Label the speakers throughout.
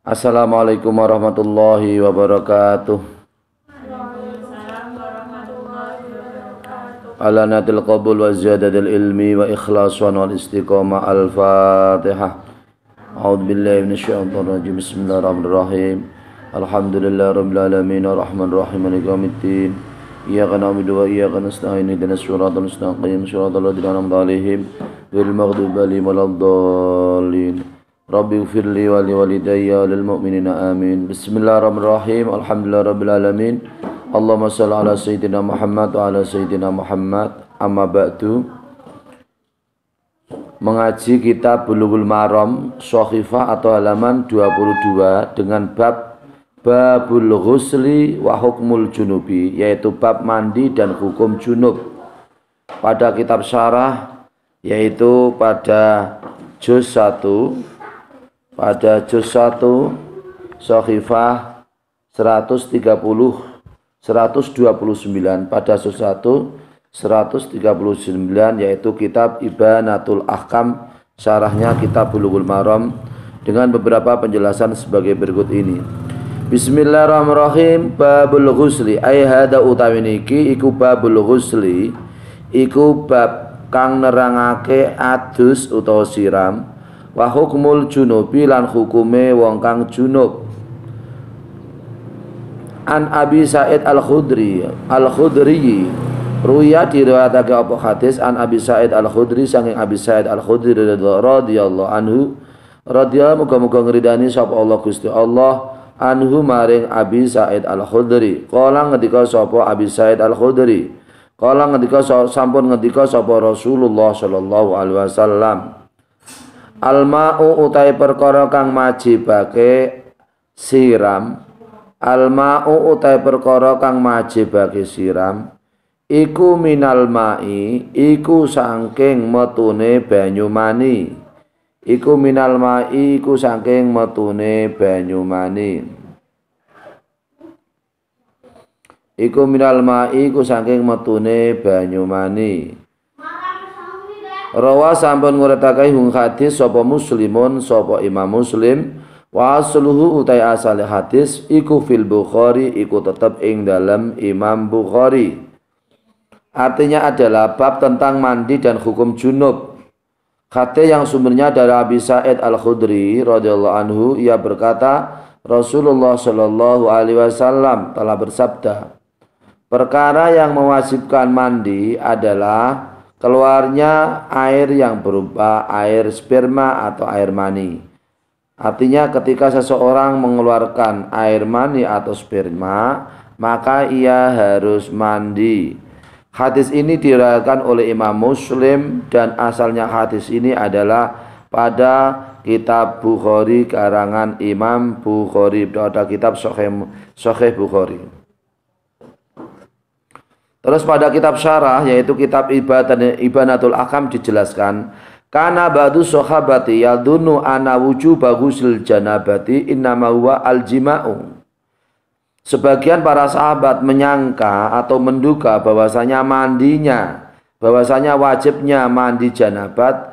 Speaker 1: Assalamualaikum warahmatullahi wabarakatuh. Ala natil qabul wa ziyadatil ilmi wa ikhlasan wal istiqamah. Al-Fatihah. A'udzu billahi minasyaitonir rajim. Bismillahirrahmanirrahim. Alhamdulillahi rabbil alamin arrahmanir rahim maliki yaumiddin. Iyyaka na'budu wa iyyaka nasta'in ihdinas siratal mustaqim siratal ladzina an'amta 'alaihim ghairil maghdubi 'alaihim waladdallin. Rabbi ighfirli wa li walidayya lil mu'minina amin. Bismillahirrahmanirrahim. Alhamdulillahirabbil alamin. Allahumma shalli ala sayyidina Muhammad wa ala sayyidina Muhammad. Amma ba'du. Mengaji kitab Bulughul Maram Shahifah atau halaman 22 dengan bab Babul Ghusli wa Hukmul Junubi, yaitu bab mandi dan hukum junub. Pada kitab syarah, yaitu pada juz 1, pada juz 1 Shahifah 129, pada juz 1 139, yaitu kitab Ibanatul Ahkam, syarahnya kitab Bulughul Maram, dengan beberapa penjelasan sebagai berikut ini. Bismillahirrahmanirrahim. Babul Ghusli ai hada utawi niki iku babul ghusli, iku bab kang nerangake adus utawa siram, wa hukmul junubi lan hukume wong kang junub. An Abi Sa'id Al-Khudri ruya diriwayatake apa hadis an Abi Sa'id Al-Khudri saking Abi Sa'id Al-Khudri radhiyallahu anhu, radhiyallahu muga-muga ngridani sapa Allah Gusti Allah anhu maring Abi Sa'id Al-Khudri. Kala ngendika sapa Abi Sa'id Al-Khudri, kala ngendika sampun ngendika sapa Rasulullah sallallahu alaihi wasallam, al-ma'u utai perkara kang majibake siram, al-ma'u utai perkara kang majibake siram, iku minal ma'i, iku saking metune banyu mani, iku minal ma'i, iku saking metune banyu mani, iku minal ma'i, iku saking metune banyu mani. Rawa sampun nguretakai hung hadis sapa Muslimun, sapa Imam Muslim, wa asluhu utai asal hadis iku fil Bukhari, iku tetep ing dalam Imam Bukhari. Artinya adalah bab tentang mandi dan hukum junub. Hadis yang sumbernya dari Abi Sa'id Al-Khudri radhiyallahu anhu, ia berkata Rasulullah sallallahu alaihi wasallam telah bersabda, perkara yang mewajibkan mandi adalah keluarnya air yang berupa air sperma atau air mani. Artinya ketika seseorang mengeluarkan air mani atau sperma, maka ia harus mandi. Hadis ini diriwayatkan oleh Imam Muslim dan asalnya hadis ini adalah pada kitab Bukhari karangan Imam Bukhari, pada kitab Sahih Bukhari. Terus pada kitab syarah, yaitu kitab Ibanatul Ahkam, dijelaskan kana ba'du sahabati yadunnu ana wujuba ghusl janabati innama huwa al-jima'u. Sebagian para sahabat menyangka atau menduga bahwasanya wajibnya mandi janabat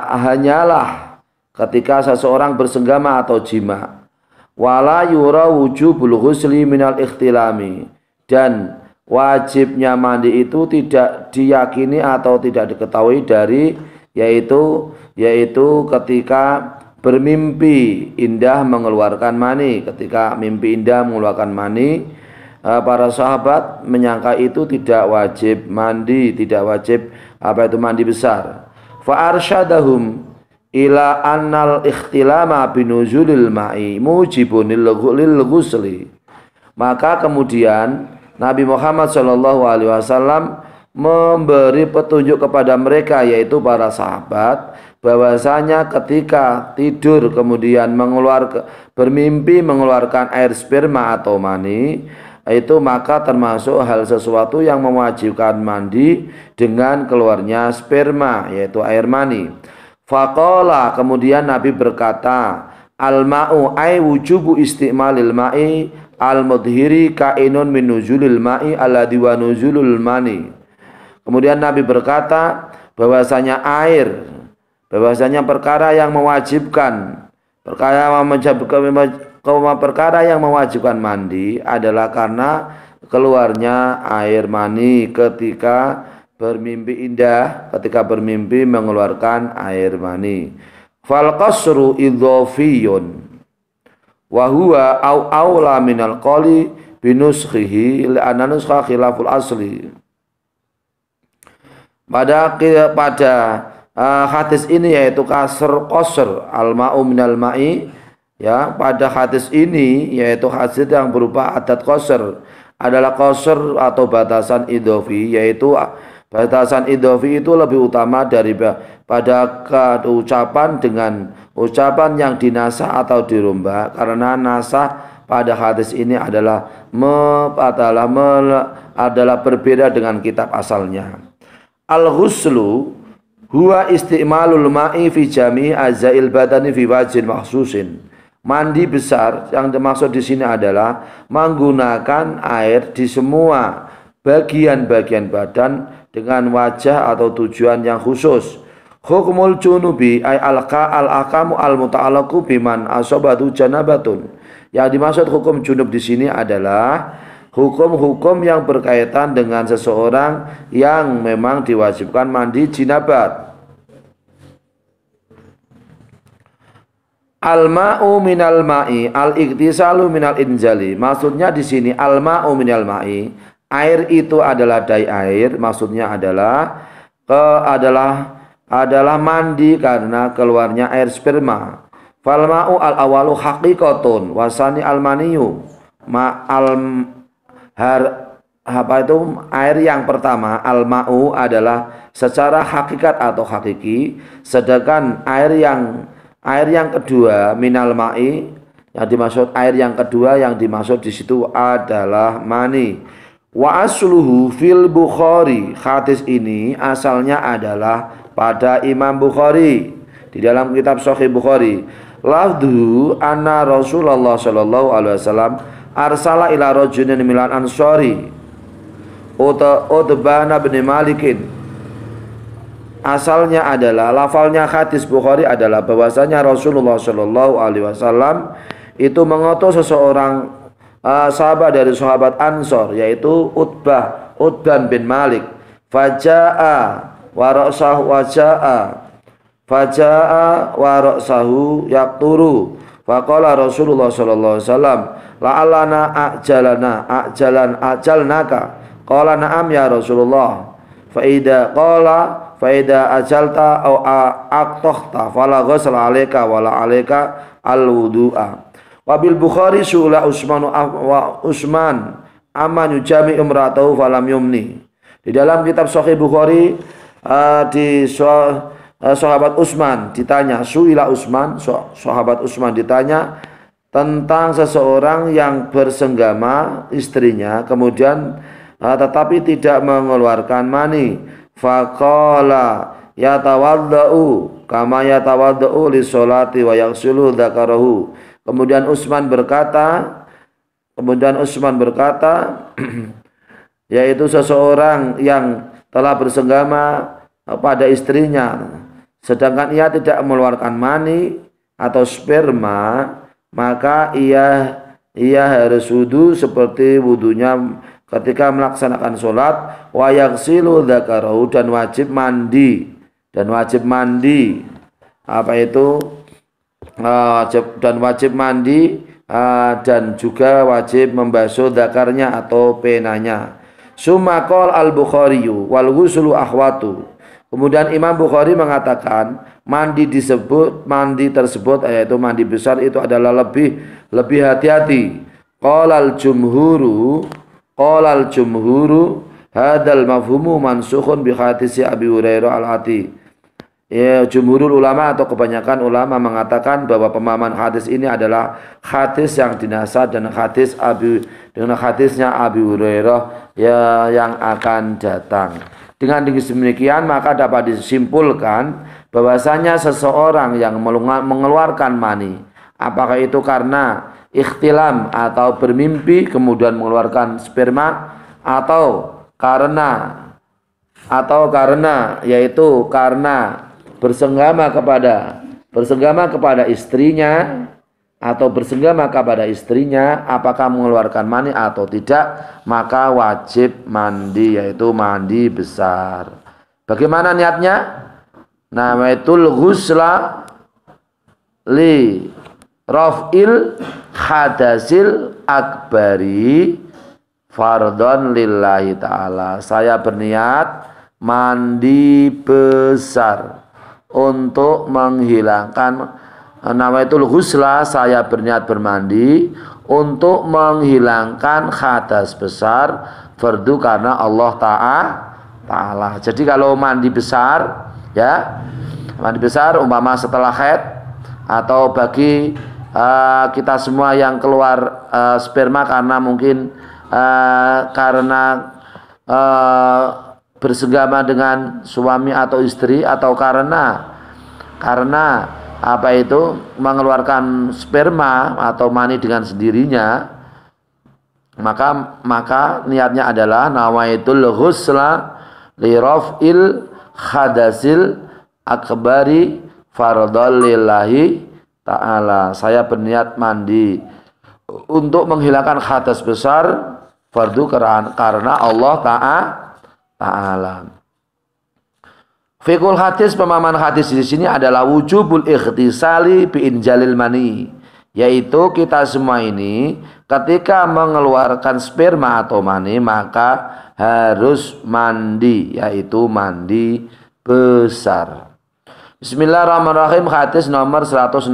Speaker 1: hanyalah ketika seseorang bersenggama atau jima. Wala yura wujubul ghusli minal ikhtilami, dan wajibnya mandi itu tidak diyakini atau tidak diketahui dari yaitu ketika bermimpi indah mengeluarkan mani. Ketika mimpi indah mengeluarkan mani, para sahabat menyangka itu tidak wajib mandi, tidak wajib mandi besar. Fa arsyadahum ila annal ikhtilama binuzulil ma'i mujibun lil ghusli. Maka kemudian Nabi Muhammad SAW memberi petunjuk kepada mereka, yaitu para sahabat, bahwasanya ketika tidur kemudian bermimpi mengeluarkan air sperma atau mani, itu maka termasuk hal sesuatu yang mewajibkan mandi dengan keluarnya sperma, yaitu air mani. Faqala, kemudian Nabi berkata, al-ma'u ay wujubu isti'malil ma'i al-mudhiri kainun min nuzulil ma'i alladhi wa nuzulul mani. Kemudian Nabi berkata bahwasanya perkara yang mewajibkan Perkara yang mewajibkan mandi adalah karena keluarnya air mani ketika bermimpi indah, ketika bermimpi mengeluarkan air mani. Fal qasru idhofiyun wa huwa aula minal qali binuskhihi li'anna nuskha khilaful asli. Pada hadis ini yaitu qasr al-ma'u minal ma'i, ya, pada hadis ini yaitu hadis yang berupa adat qasr adalah qasr atau batasan idhofi, yaitu batasan idhofi itu lebih utama daripada ucapan dengan ucapan yang dinasah atau dirubah, karena nasah pada hadis ini adalah berbeda dengan kitab asalnya. Al-ghuslu huwa isti'malul ma'i fi jami'i azail badani fi wajhin makhsusin. Mandi besar yang dimaksud di sini adalah menggunakan air di semua bagian-bagian badan dengan wajah atau tujuan yang khusus. Hukmul junubi ay al-akamu al-muta'alaku biman asobatu janabatun. Yang dimaksud hukum junub di sini adalah hukum-hukum yang berkaitan dengan seseorang yang memang diwajibkan mandi jinabat. Al-ma'u minal ma'i al-iktisalu minal injali. Maksudnya di sini al-ma'u minal ma'i, air itu adalah dari air, maksudnya adalah mandi karena keluarnya air sperma. Fal ma'u al-awalu haqiqatun wasani al-maniyu air yang pertama al-ma'u adalah secara hakikat atau hakiki, sedangkan air yang kedua minal ma'i, yang dimaksud air yang kedua yang dimaksud di situ adalah mani. Wa asluhu fil Bukhari, hadis ini asalnya adalah pada Imam Bukhari di dalam kitab Sahih Bukhari. Lafdhu anna Rasulullah sallallahu alaihi wasallam arsala ila rajulin minal ansari Utbana bin Malikin. Asalnya adalah, lafalnya hadis Bukhari adalah bahwasanya Rasulullah sallallahu alaihi wasallam itu mengutus seseorang sahabat dari sahabat Ansor, yaitu Utban bin Malik. Faja'a wa ra'sahu yaqturu. Faqala Rasulullah sallallahu alaihi wasallam la'allana ajalnaka. Qala na'am ya Rasulullah. Faida ajalta au aqtahta fala ghusla alayka wala alayka al-wudu'a. Wabil Bukhari su'ula Usman aman yujami imratahu falam yumni. Di dalam kitab Sahih Bukhari sahabat Utsman ditanya, su'ila Utsman, sahabat Utsman ditanya tentang seseorang yang bersenggama istrinya kemudian tetapi tidak mengeluarkan mani. Faqala yatawaddau kama yatawaddau li sholati wa yaghsilu dzakarahu. Kemudian Utsman berkata yaitu seseorang yang telah bersenggama pada istrinya sedangkan ia tidak mengeluarkan mani atau sperma, maka ia harus wudu seperti wudunya ketika melaksanakan sholat. Wa yaghsilu dzakarahu, dan wajib mandi apa itu dan wajib mandi dan juga wajib membasuh dzakarnya atau penanya. Summa qala al-Bukhari wal ghuslu ahwatu. Kemudian Imam Bukhari mengatakan mandi tersebut yaitu mandi besar itu adalah lebih hati-hati. Qala al-jumhuru hadzal mafhumu mansukhun bi hadis Abi Hurairah al-Ati. Ya, jumhurul ulama atau kebanyakan ulama mengatakan bahwa pemahaman hadis ini adalah hadis yang dinasah dengan hadisnya Abi Hurairah yang akan datang. Dengan demikian maka dapat disimpulkan bahwasanya seseorang yang mengeluarkan mani, apakah itu karena ikhtilam atau bermimpi kemudian mengeluarkan sperma atau karena yaitu karena bersenggama kepada bersenggama kepada istrinya atau bersenggama kepada istrinya, apakah mengeluarkan mani atau tidak, maka wajib mandi, yaitu mandi besar. Bagaimana niatnya? Nawaitul ghusla li raf'il hadasil akbari fardhon lillahi ta'ala. Saya berniat mandi besar untuk menghilangkan, nawaitul ghusla, saya berniat bermandi untuk menghilangkan hadas besar fardu karena Allah Ta'ala. Jadi kalau mandi besar, ya, mandi besar umpama setelah haid atau bagi kita semua yang keluar sperma karena mungkin karena bersenggama dengan suami atau istri, atau karena apa itu mengeluarkan sperma atau mani dengan sendirinya, maka niatnya adalah nawaitul ghusla li raf'il hadasil akbari fardhon lillahi ta'ala. Saya berniat mandi untuk menghilangkan hadas besar fardu karena Allah Ta'ala. Fikul hadis, pemahaman hadis di sini adalah wujubul ikhtisali bi injalil mani, yaitu kita semua ini ketika mengeluarkan sperma atau mani maka harus mandi, yaitu mandi besar. Bismillahirrahmanirrahim. Hadis nomor 116.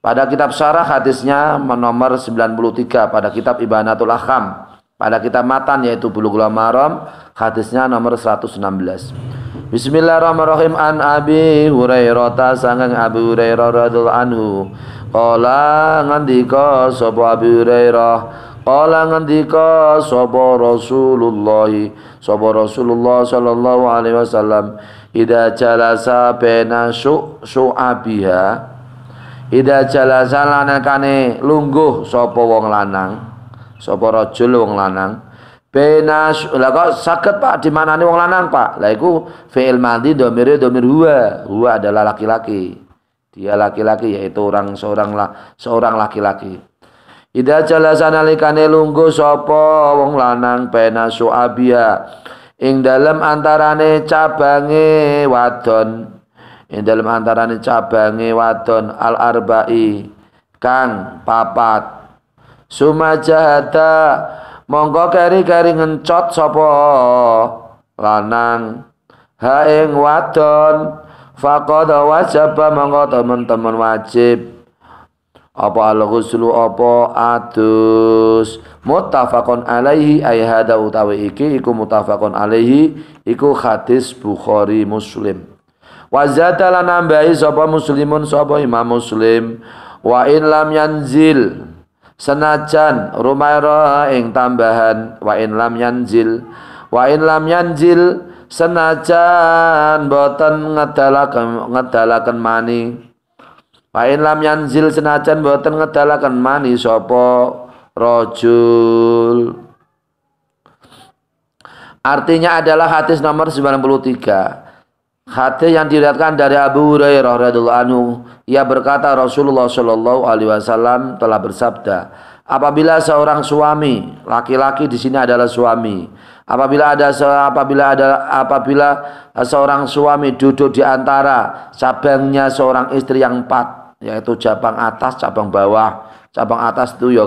Speaker 1: Pada kitab syarah hadisnya nomor 93, pada kitab Ibanatul Ahkam, pada kitab matan yaitu Bulughul Maram hadisnya nomor 116. Bismillahirrahmanirrahim. An Abi Hurairah, sangang Abu Hurairah radhiyallahu anhu, qala ngandika sapa Abi Hurairah, qala ngandika sapa Rasulullah sallallahu alaihi wasallam, idza jalasa baina syu'abiha, idza jalasa lanakane lungguh sapa wong lanang, sapa rajul wong lanang, bena lah kok saged Pak dimanani wong lanang Pak? Lah iku fi'il madhi dhamire dhamir huwa adalah laki-laki. Dia laki-laki, yaitu seorang laki-laki. Idza jalasa nalikane lungguh sapa wong lanang bena su'abiya ing dalem antarane cabange wadon, ing dalem antarane cabange wadon al arba'i kang papat, sumajahata monggo keri-keri ngencot sapa lanang ha ing wadon, faqad wajaba monggo teman-teman wajib apa al-ghuslu apa adus. Muttafaqun alaihi, ay hada utawi iki iku muttafaqun alaihi, iku hadis Bukhari Muslim. Wa zada lan nambahi sapa muslimun, sapa Imam Muslim, wa in lam yanzil, senajan rumaira ing tambahan wa in lam yanzil, senajan boten ngedalaken mani, wa in lam yanzil senajan boten ngedalaken mani sapa rajul. Artinya adalah hadis nomor 93. Hadis yang diriwayatkan dari Abu Hurairah radhiyallahu anhu, ia berkata Rasulullah shallallahu alaihi wasallam telah bersabda, apabila seorang suami, laki-laki di sini adalah suami, apabila seorang suami duduk di antara cabangnya seorang istri yang empat, yaitu cabang atas, cabang bawah. Cabang atas itu ya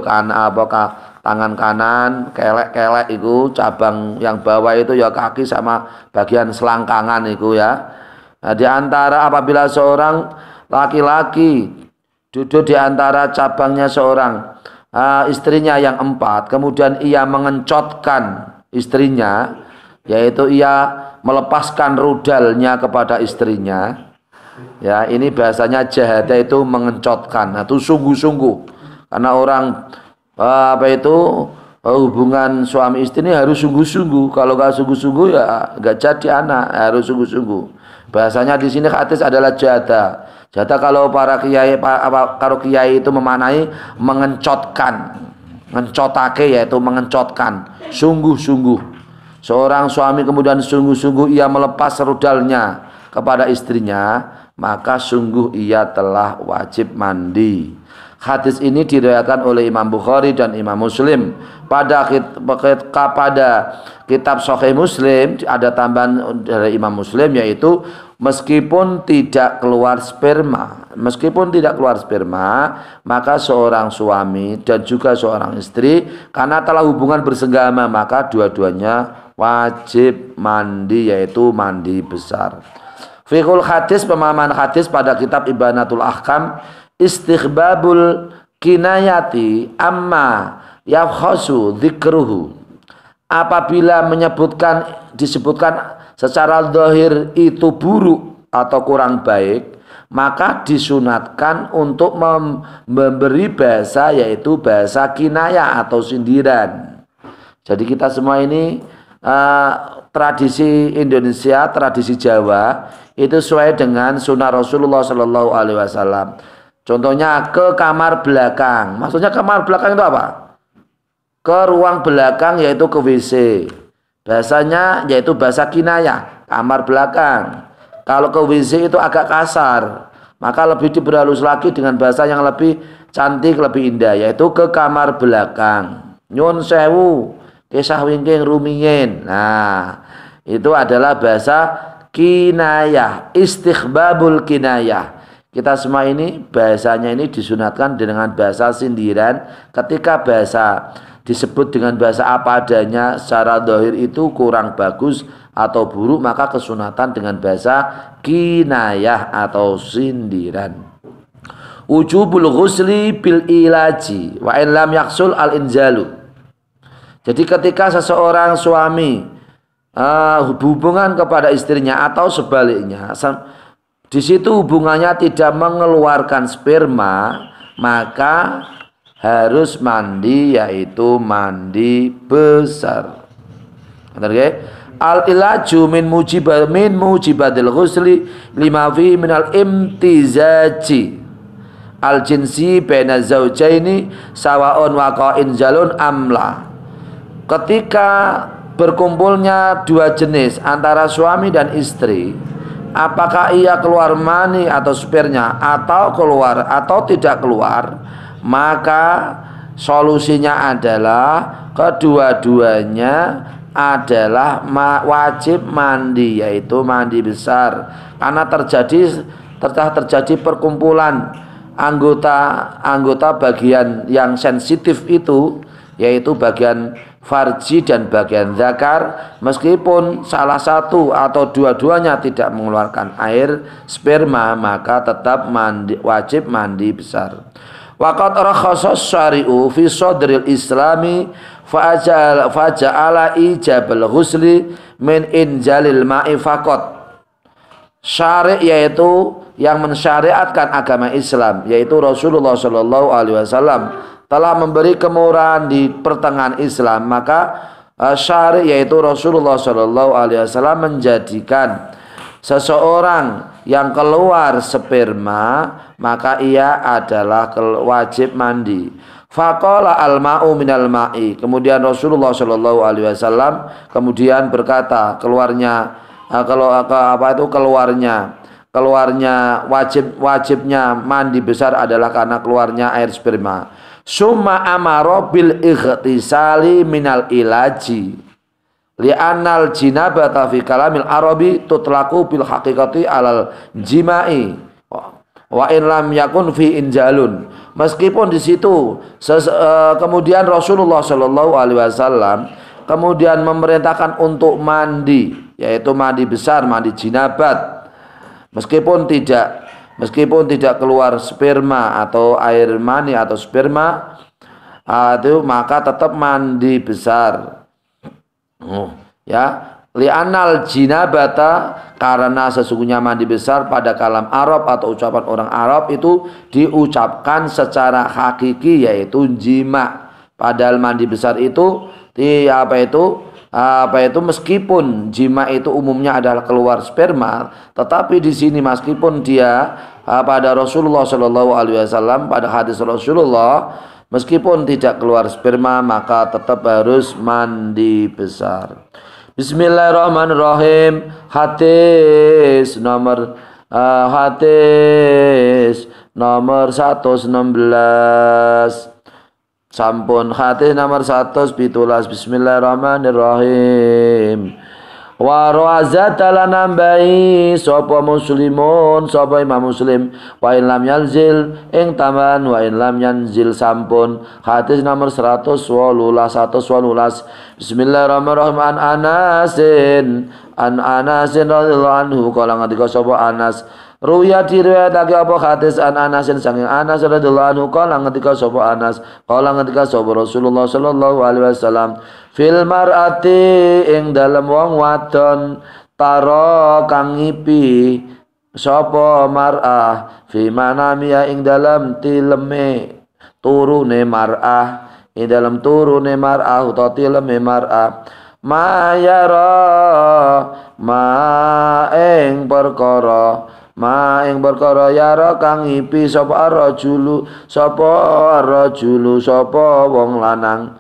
Speaker 1: tangan kanan, kelek itu, cabang yang bawah itu ya kaki sama bagian selangkangan itu ya. Nah, di antara apabila seorang laki-laki duduk di antara cabangnya seorang istrinya yang empat, kemudian ia mengencotkan istrinya, yaitu ia melepaskan rudalnya kepada istrinya. Ya, ini bahasanya jahada itu mengencotkan. Nah, itu sungguh-sungguh. Karena orang hubungan suami istri ini harus sungguh-sungguh. Kalau nggak sungguh-sungguh ya nggak jadi anak, harus sungguh-sungguh. Bahasanya di sini hadis adalah jahada. Jahada kalau para kiai itu memaknai mengencotkan, mencotake, yaitu mengencotkan, sungguh-sungguh. Seorang suami kemudian sungguh-sungguh ia melepas rudalnya kepada istrinya, maka sungguh ia telah wajib mandi. Hadis ini diriwayatkan oleh Imam Bukhari dan Imam Muslim. Pada kitab Sahih Muslim ada tambahan dari Imam Muslim, yaitu meskipun tidak keluar sperma, maka seorang suami dan juga seorang istri karena telah hubungan bersenggama, maka dua-duanya wajib mandi, yaitu mandi besar. Fiqhul hadis, pemahaman hadis pada kitab Ibanatul Ahkam, istighbabul kinayati amma yafkhasu dzikruhu. Apabila disebutkan secara zahir itu buruk atau kurang baik, maka disunatkan untuk memberi bahasa, yaitu bahasa kinayah atau sindiran. Jadi kita semua ini tradisi Indonesia, tradisi Jawa itu sesuai dengan sunnah Rasulullah Shallallahu Alaihi Wasallam. Contohnya ke kamar belakang. Maksudnya kamar belakang itu apa? Ke ruang belakang, yaitu ke WC. Bahasanya yaitu bahasa kinayah, kamar belakang. Kalau ke WC itu agak kasar, maka lebih diperhalus lagi dengan bahasa yang lebih cantik, lebih indah, yaitu ke kamar belakang. Nyun sewu, kisah wingking rumiyin. Nah, itu adalah bahasa kinayah, istighbabul kinayah. Kita semua ini bahasanya ini disunatkan dengan bahasa sindiran. Ketika bahasa disebut dengan bahasa apa adanya secara zahir itu kurang bagus atau buruk, maka kesunatan dengan bahasa kinayah atau sindiran. Wujubul ghusli bil ilaji wa in lam yaksul al injalu. Jadi ketika seseorang suami hubungan kepada istrinya atau sebaliknya, di situ hubungannya tidak mengeluarkan sperma, maka harus mandi, yaitu mandi besar. Oke? Al ilaju min mujibatil ghusli lima fi minal imtizaji al jinsi baina zaujaini sawaun waqa'in jalun amla. Ketika berkumpulnya dua jenis antara suami dan istri, apakah ia keluar mani atau sperma atau keluar atau tidak keluar, maka solusinya adalah kedua-duanya adalah wajib mandi, yaitu mandi besar. Karena terjadi perkumpulan anggota bagian yang sensitif itu, yaitu bagian farji dan bagian zakar, meskipun salah satu atau dua-duanya tidak mengeluarkan air sperma, maka tetap wajib mandi besar. Waqad rakhasa syari'u fi sadril islami faja'ala ijabal ghusli min injalil ma'i faqat. Syari' yaitu yang mensyariatkan agama Islam, yaitu Rasulullah Shallallahu Alaihi Wasallam telah memberi kemurahan di pertengahan Islam, maka syari' yaitu Rasulullah Shallallahu Alaihi Wasallam menjadikan seseorang yang keluar sperma, maka ia adalah wajib mandi. Faqala al-ma'u minal ma'i. Kemudian Rasulullah Shallallahu Alaihi Wasallam kemudian berkata, keluarnya wajibnya mandi besar adalah karena keluarnya air sperma. Summa amara bil ightisali minal ilaji li'annal jinabata fi kalamil arabi tutlaqu bil haqiqati alal jima'i wa in lam yakun fi injalun. Meskipun di situ kemudian Rasulullah Shallallahu Alaihi Wasallam kemudian memerintahkan untuk mandi, yaitu mandi besar, mandi jinabat, meskipun tidak keluar sperma atau air mani atau sperma, itu maka tetap mandi besar. Ya, li'anal jinabata, karena sesungguhnya mandi besar pada kalam Arab atau ucapan orang Arab itu diucapkan secara hakiki, yaitu jima. Padahal mandi besar itu meskipun jima itu umumnya adalah keluar sperma, tetapi di sini meskipun dia pada Rasulullah Shallallahu Alaihi Wasallam, pada hadis Rasulullah, meskipun tidak keluar sperma maka tetap harus mandi besar. Bismillahirrahmanirrahim. Hadis nomor Hadis nomor 116. Sampun hadis nomor 117. Bismillahirrahmanirrahim. Wa rawazata nambahi sapa muslimun sapa Imam Muslim wa in lam yanzil ing taman wa in lam yanzil sampun hadis nomor 118. Bismillahirrahmanirrahim. An Anasin radhiyallahu anhu kala ngendika sapa Anas ruya diriwayatake apa hadis an Anasin saking Anas radhiyallahu anhu kala ngendika sapa Anas kala ngendika sapa Rasulullah sallallahu alaihi wasallam fil mar'ati ing dalem wong wadon taro kang ngipi sapa mar'ah fi manamiya ing dalem tileme turune mar'ah ing dalem turune mar'ah utawa tileme mar'ah mayara ma ing perkara yara kang ngipi sapa rajulu sapa wong lanang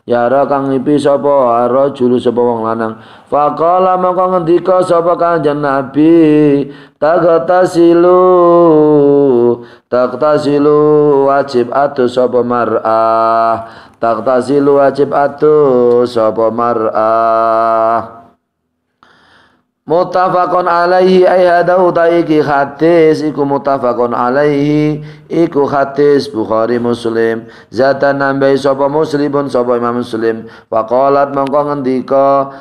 Speaker 1: yara kang ngipi sapa rajulu sapa wong lanang faqala maka ngendika sapa Kanjeng Nabi taktasilu wajib atu sapa mar'ah taktasilu wajib atu sapa mar'ah. Muttafaqun alaihi ay hadahu taiki hadis iku muttafaqun alaihi iku hadis Bukhari Muslim zatan nambahi sapa muslimun sapa Imam Muslim faqalat mongko ngendika